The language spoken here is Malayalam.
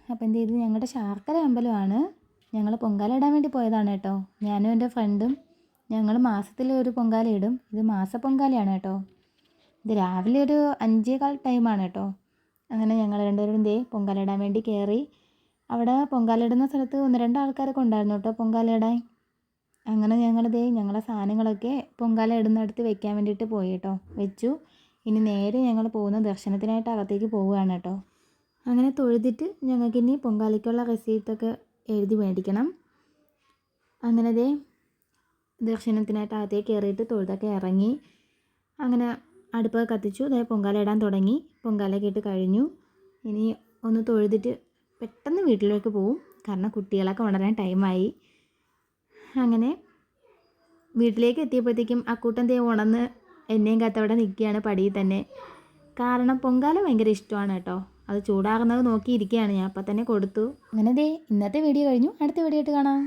അപ്പോൾ എന്ത് ചെയ്തു, ഞങ്ങളുടെ ശാർക്കര അമ്പലമാണ്. ഞങ്ങൾ പൊങ്കാല ഇടാൻ വേണ്ടി പോയതാണ് കേട്ടോ. ഞാനും എൻ്റെ ഫ്രണ്ടും ഞങ്ങൾ മാസത്തിൽ ഒരു പൊങ്കാല ഇടും. ഇത് മാസ പൊങ്കാലയാണ് കേട്ടോ. ഇത് രാവിലെ ഒരു 5:15 ടൈമാണ് കേട്ടോ. അങ്ങനെ ഞങ്ങൾ രണ്ടുപേരും ദേ പൊങ്കാല ഇടാൻ വേണ്ടി കയറി. അവിടെ പൊങ്കാല ഇടുന്ന സ്ഥലത്ത് 1-2 ആൾക്കാരൊക്കെ ഉണ്ടായിരുന്നു കേട്ടോ പൊങ്കാല ഇടാൻ. അങ്ങനെ ഞങ്ങൾ ദേ ഞങ്ങളെ സാധനങ്ങളൊക്കെ പൊങ്കാല ഇടുന്നിടത്ത് വെക്കാൻ വേണ്ടിയിട്ട് പോയി കേട്ടോ. വെച്ചു. ഇനി നേരെ ഞങ്ങൾ പോകുന്ന ദർശനത്തിനായിട്ട് അകത്തേക്ക് പോവുകയാണ് കേട്ടോ. അങ്ങനെ തൊഴുതിട്ട് ഞങ്ങൾക്കിനി പൊങ്കാലയ്ക്കുള്ള റെസീപ്റ്റൊക്കെ എഴുതി മേടിക്കണം. അങ്ങനെ ദേ ദർശനത്തിനായിട്ട് അകത്തേക്ക് കയറിയിട്ട് തൊഴുതൊക്കെ ഇറങ്ങി. അങ്ങനെ അടുപ്പൊക്കെ കത്തിച്ചു. ദേ പൊങ്കാല ഇടാൻ തുടങ്ങി. പൊങ്കാലയൊക്കെ ഇട്ട് കഴിഞ്ഞു. ഇനി ഒന്ന് തൊഴുതിട്ട് പെട്ടെന്ന് വീട്ടിലേക്ക് പോവും, കാരണം കുട്ടികളൊക്കെ ഉണരാൻ ടൈമായി. അങ്ങനെ വീട്ടിലേക്ക് എത്തിയപ്പോഴത്തേക്കും അക്കൂട്ടൻ ദേ ഉണർന്ന് എന്നെയും കാത്തവിടെ നിൽക്കുകയാണ് പടിയിൽ തന്നെ. കാരണം പൊങ്കാല ഭയങ്കര ഇഷ്ടമാണ് കേട്ടോ. അത് ചൂടാകുന്നത് നോക്കിയിരിക്കുകയാണ് ഞാൻ. അപ്പം തന്നെ കൊടുത്തു. അങ്ങനെ ദേ ഇന്നത്തെ വീഡിയോ കഴിഞ്ഞു. അടുത്ത വീഡിയോ ആയിട്ട് കാണാം.